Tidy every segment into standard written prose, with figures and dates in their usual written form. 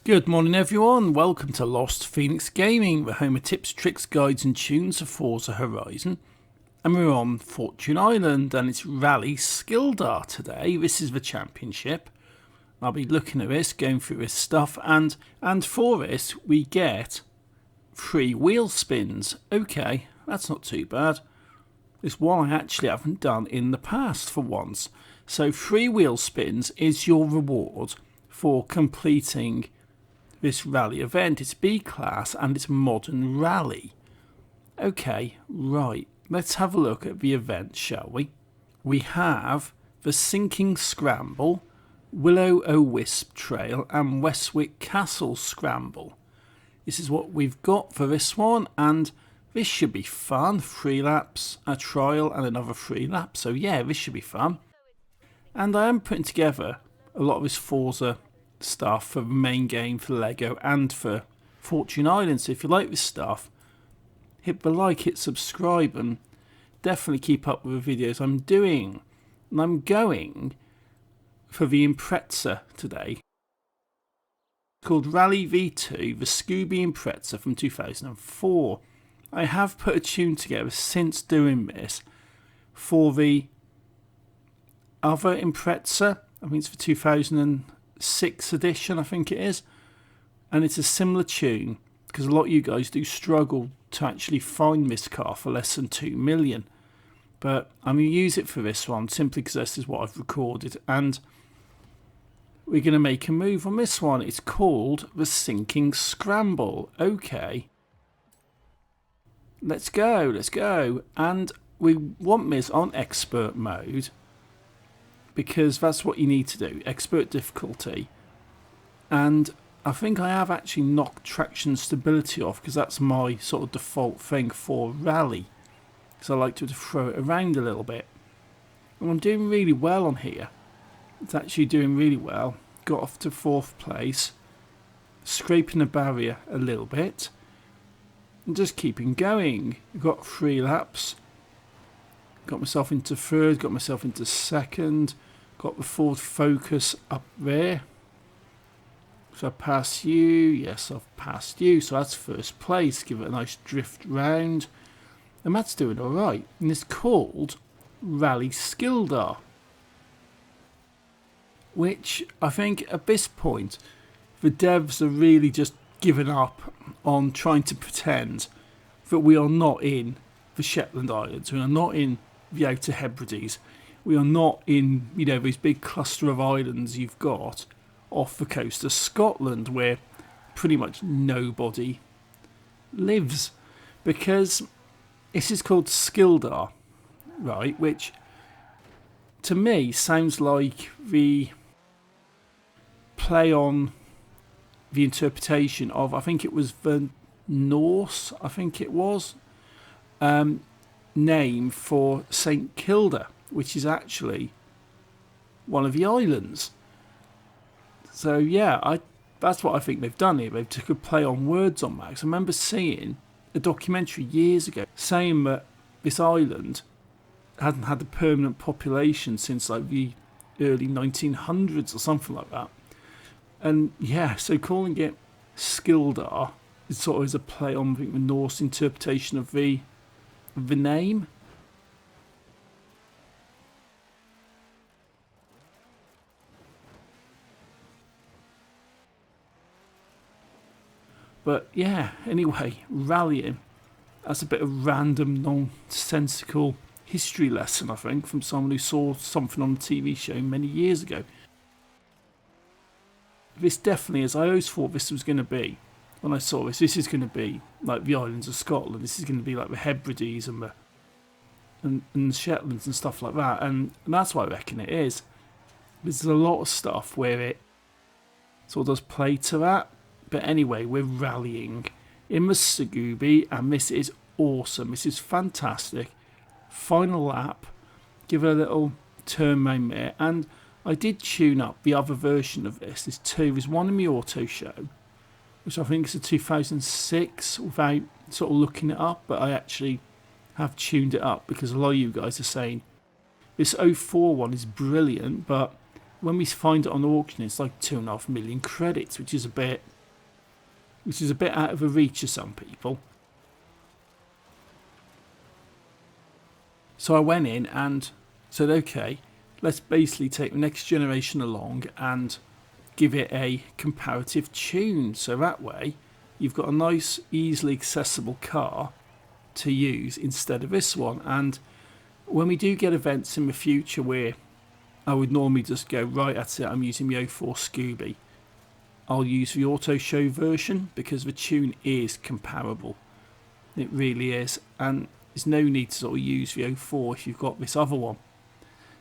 Good morning everyone, welcome to Lost Phoenix Gaming, the home of tips, tricks, guides and tunes of Forza Horizon. And we're on Fortune Island and it's Rally Skildar today. This is the championship. I'll be looking at this, going through this stuff, and for this we get free wheel spins. Okay, that's not too bad. It's one I actually haven't done in the past for once. So free wheel spins is your reward for completing this rally event. It's B class and it's modern rally. Okay, right, let's have a look at the event, shall we? We have the Sinking Scramble, Will-O-Wisp Trail and Westwick Castle Scramble. This is what we've got for this one, and this should be fun. 3 laps, a trial and another 3 laps, so yeah, this should be fun. And I am putting together a lot of this Forza stuff for the main game, for Lego and for Fortune Island. So if you like this stuff, hit the like, hit subscribe, and definitely keep up with the videos I'm doing. And I'm going for the Impreza today. It's called Rally V2, the Scooby Impreza from 2004. I have put a tune together since doing this for the other Impreza. I think it's for 2006 edition, I think it is, and it's a similar tune because a lot of you guys do struggle to actually find this car for less than 2 million, but I'm going to use it for this one simply because this is what I've recorded, and we're going to make a move on this one. It's called the Sinking Scramble. Okay, let's go, and we want this on expert mode because that's what you need to do, expert difficulty. And I think I have actually knocked traction stability off because that's my sort of default thing for rally, because I like to throw it around a little bit. And I'm doing really well on here. It's actually doing really well. Got off to 4th place, scraping the barrier a little bit and just keeping going. Got 3 laps, got myself into 3rd, got myself into 2nd, got the Ford Focus up there. So I passed you, yes I've passed you, so that's 1st place. Give it a nice drift round, and that's doing alright. And it's called Rally Skildar, which I think at this point the devs are really just giving up on trying to pretend that we are not in the Shetland Islands, we are not in the Outer Hebrides, we are not in, you know, these big cluster of islands you've got off the coast of Scotland where pretty much nobody lives, because this is called Skildar, right, which to me sounds like the play on the interpretation of, I think it was the Norse, I think it was, name for St Kilda, which is actually one of the islands. So yeah, that's what I think they've done here. They've took a play on words on that. I remember seeing a documentary years ago saying that this island hadn't had a permanent population since like the early 1900s or something like that. And yeah, so calling it Skildar is sort of as a play on, I think, the Norse interpretation of the name. But yeah, anyway, rallying. That's a bit of random, nonsensical history lesson, I think, from someone who saw something on a TV show many years ago. This definitely is. I always thought this was going to be, when I saw this is going to be like the islands of Scotland. This is going to be like the Hebrides and the Shetlands and stuff like that. And that's what I reckon it is. There's a lot of stuff where it sort of does play to that. But anyway, we're rallying in the Scooby, and this is awesome. This is fantastic. Final lap. Give it a little turn round there. And I did tune up the other version of this. There's 2. There's one in the auto show, which I think is a 2006, without sort of looking it up. But I actually have tuned it up because a lot of you guys are saying this 04 one is brilliant, but when we find it on auction, it's like 2.5 million credits, which is a bit which is a bit out of the reach of some people. So I went in and said, okay, let's basically take the next generation along and give it a comparative tune. So that way, you've got a nice, easily accessible car to use instead of this one. And when we do get events in the future where I would normally just go, right, that's it, I'm using the 04 Scooby, I'll use the Auto Show version because the tune is comparable. It really is. And there's no need to sort of use the 04 if you've got this other one.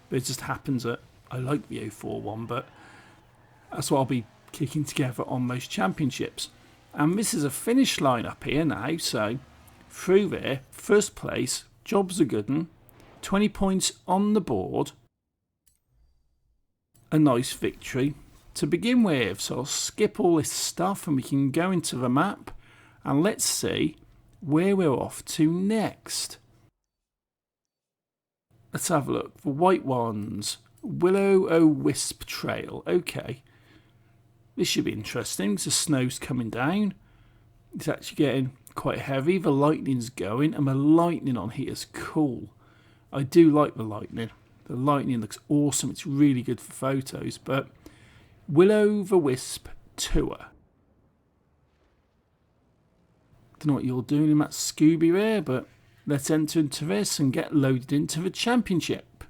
But it just happens that I like the 04 one, but that's what I'll be kicking together on those championships. And this is a finish line up here now, so through there, first place, job's a good one, 20 points on the board, a nice victory to begin with. So I'll skip all this stuff and we can go into the map and let's see where we're off to next. Let's have a look. The white ones, Will-O-Wisp Trail. Okay, this should be interesting. The snow's coming down. It's actually getting quite heavy. The lightning's going, and the lightning on here is cool. I do like the lightning. The lightning looks awesome. It's really good for photos. But Will-O-Wisp Tour. Don't know what you're doing in that Scooby there, but let's enter into this and get loaded into the championship.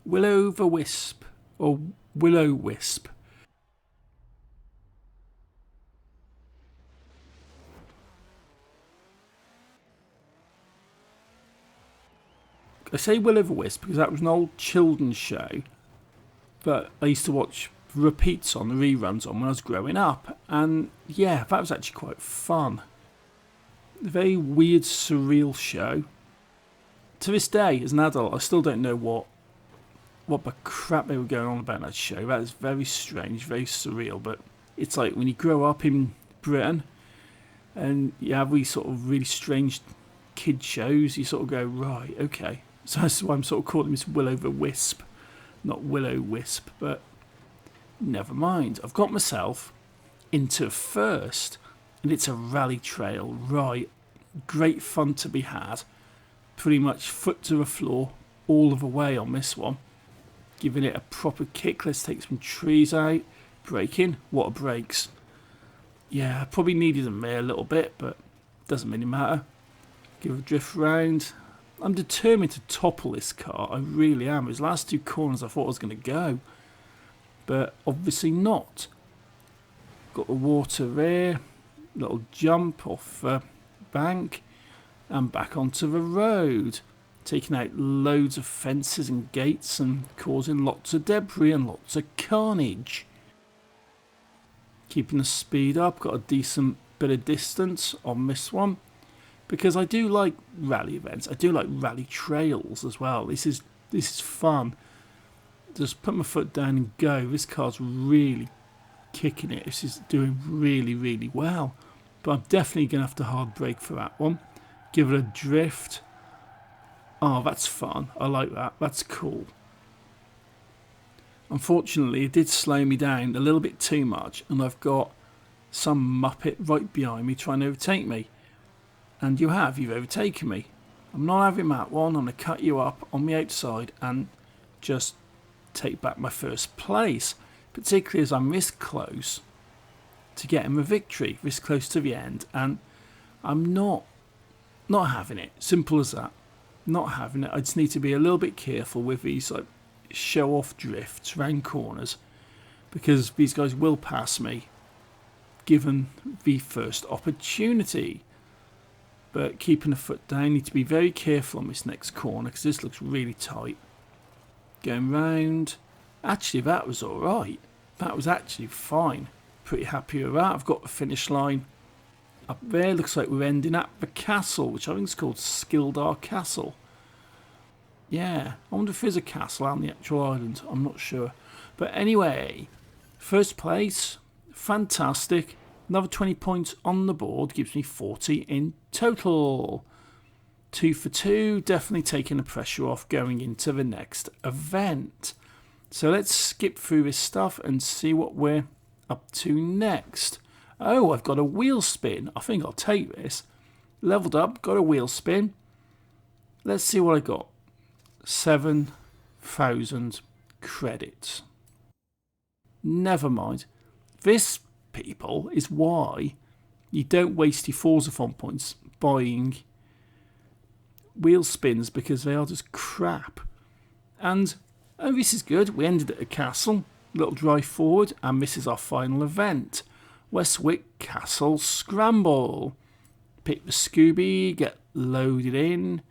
Will-O-Wisp, or Will-O-Wisp. I say Will-O-Wisp because that was an old children's show that I used to watch repeats on, the reruns on when I was growing up, and yeah, that was actually quite fun. A very weird, surreal show. To this day, as an adult, I still don't know what the crap they were going on about in that show. That is very strange, very surreal, but it's like when you grow up in Britain and you have these sort of really strange kid shows, you sort of go, right, okay. So that's why I'm sort of calling this Will-O-Wisp, not Will-O-Wisp, but never mind. I've got myself into first, and it's a rally trail, right? Great fun to be had. Pretty much foot to the floor all of the way on this one. Giving it a proper kick. Let's take some trees out. Braking. What a brakes. Yeah, I probably needed them there a little bit, but doesn't really matter. Give a drift round. I'm determined to topple this car. I really am. Those last two corners I thought I was going to go, but obviously not. Got the water there, little jump off the bank and back onto the road, taking out loads of fences and gates and causing lots of debris and lots of carnage. Keeping the speed up, got a decent bit of distance on this one because I do like rally events. I do like rally trails as well. This is fun. Just put my foot down and go. This car's really kicking it. This is doing really, really well. But I'm definitely going to have to hard brake for that one. Give it a drift. Oh, that's fun. I like that. That's cool. Unfortunately, it did slow me down a little bit too much, and I've got some muppet right behind me trying to overtake me. And you've overtaken me. I'm not having that one. I'm going to cut you up on the outside and just take back my first place, particularly as I'm this close to getting the victory, this close to the end, and I'm not having it. Simple as that. Not having it. I just need to be a little bit careful with these like show off drifts round corners because these guys will pass me given the first opportunity. But keeping a foot down, need to be very careful on this next corner because this looks really tight. Going round. Actually, that was alright. That was actually fine. Pretty happy with that. I've got the finish line up there. Looks like we're ending at the castle, which I think is called Skildar Castle. Yeah, I wonder if there's a castle on the actual island. I'm not sure. But anyway, first place. Fantastic. Another 20 points on the board gives me 40 in total. 2 for 2, definitely taking the pressure off going into the next event. So let's skip through this stuff and see what we're up to next? Oh, I've got a wheel spin. I think I'll take this. Leveled up, got a wheel spin. Let's see what I got. 7,000 credits. Never mind. This, people, is why you don't waste your Forza Fun points buying wheel spins, because they are just crap. And oh, this is good. We ended at a castle. Little drive forward, and this is our final event. Westwick Castle Scramble. Pick the Scooby, get loaded in,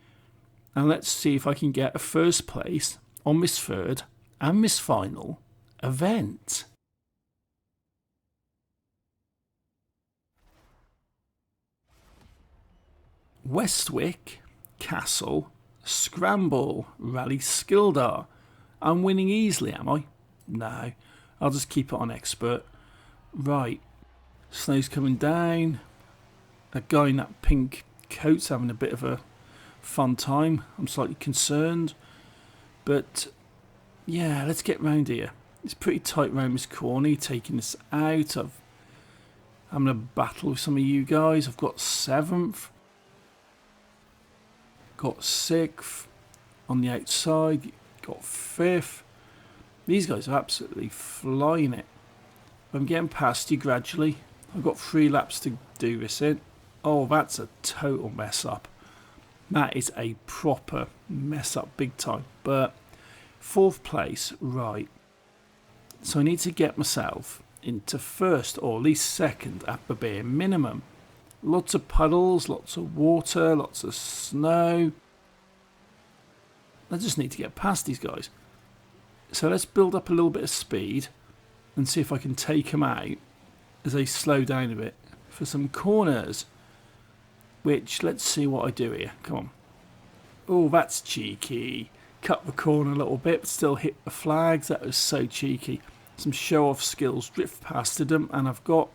and let's see if I can get a first place on this third and this final event. Westwick Castle Scramble Rally Skildar. I'm winning easily, am I? No, I'll just keep it on expert. Right, snow's coming down. A guy in that pink coat's having a bit of a fun time. I'm slightly concerned, but yeah, let's get round here. It's pretty tight round this corner, taking us out. I'm having a battle with some of you guys. I've got 7th, got 6th on the outside, got 5th. These guys are absolutely flying it. I'm getting past you gradually. I've got 3 laps to do this in. Oh, that's a total mess up. That is a proper mess up, big time. But 4th place, right. So I need to get myself into 1st or at least 2nd at the bare minimum. Lots of puddles, lots of water, lots of snow. I just need to get past these guys. So let's build up a little bit of speed and see if I can take them out as they slow down a bit for some corners. Which, let's see what I do here. Come on. Oh, that's cheeky. Cut the corner a little bit, but still hit the flags. That was so cheeky. Some show-off skills. Drift past them, and I've got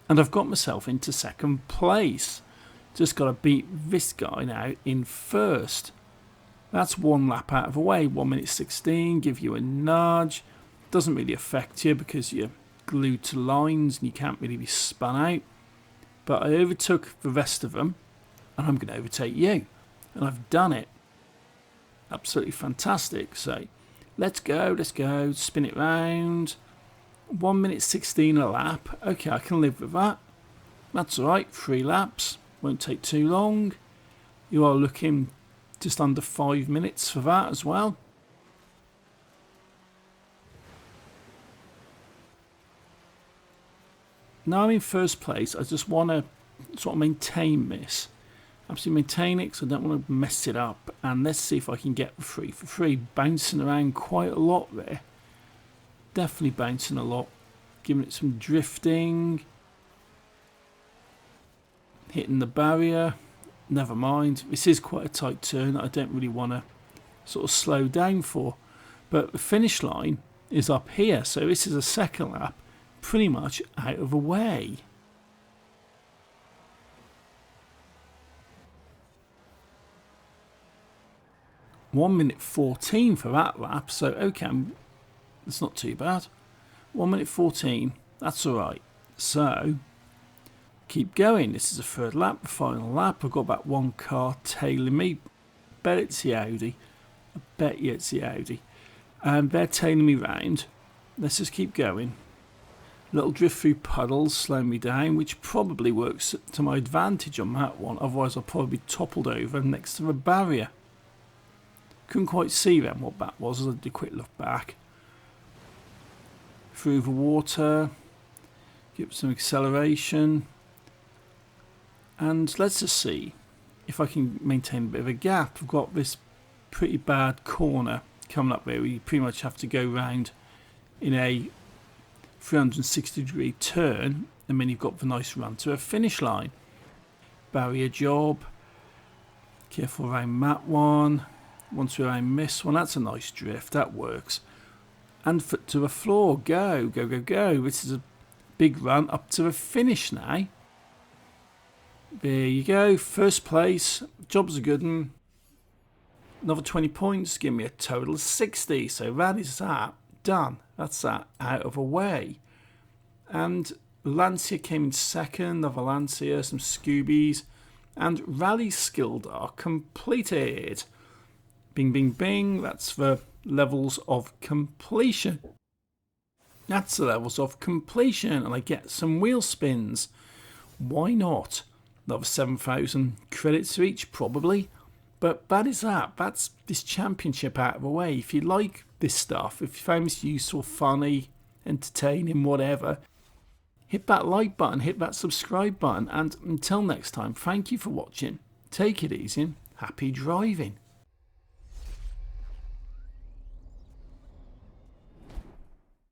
myself into 2nd place. Just got to beat this guy now in 1st. That's 1 lap out of the way. 1 minute 16. Give you a nudge. Doesn't really affect you because you're glued to lines and you can't really be spun out. But I overtook the rest of them, and I'm going to overtake you. And I've done it. Absolutely fantastic. So let's go. Spin it round. 1 minute 16 a lap. Okay, I can live with that. That's alright. 3 laps. Won't take too long. You are looking just under 5 minutes for that as well. Now I'm in 1st place. I just want to sort of maintain this. Absolutely maintain it because I don't want to mess it up. And let's see if I can get 3 for 3. Bouncing around quite a lot there. Definitely bouncing a lot. Giving it some drifting. Hitting the barrier. Never mind. This is quite a tight turn that I don't really want to sort of slow down for. But the finish line is up here. So this is a 2nd lap. Pretty much out of the way. One minute 14 for that lap, so okay, it's not too bad. 1 minute 14, that's alright. So, keep going. This is the 3rd lap, the final lap. I've got about 1 car tailing me. Bet it's the Audi. I bet you it's the Audi. And they're tailing me round. Let's just keep going. Little drift through puddles, slow me down, which probably works to my advantage on that one. Otherwise I'll probably be toppled over next to the barrier. Couldn't quite see then what that was as I did a quick look back. Through the water, give some acceleration, and let's just see if I can maintain a bit of a gap. I've got this pretty bad corner coming up there where you pretty much have to go round in a 360-degree turn, and then you've got the nice run to a finish line. Barrier job. Careful around that one. Once we're around this one, that's a nice drift. That works. And foot to the floor. Go, go, go, go. This is a big run up to the finish now. There you go. 1st place. Job's a good one. Another 20 points. Give me a total of 60. So that is that. done. That's that out of the way. And Lancia came in second, the Lancia, some Scoobies, and Rally Skildar completed. Bing, bing, bing. That's the levels of completion. That's the levels of completion, and I get some wheel spins. Why not? Another 7,000 credits for each, probably. But that is that. That's this championship out of the way. If you like this stuff, if you find this useful, funny, entertaining, whatever, hit that like button, hit that subscribe button, and until next time, thank you for watching. Take it easy and happy driving.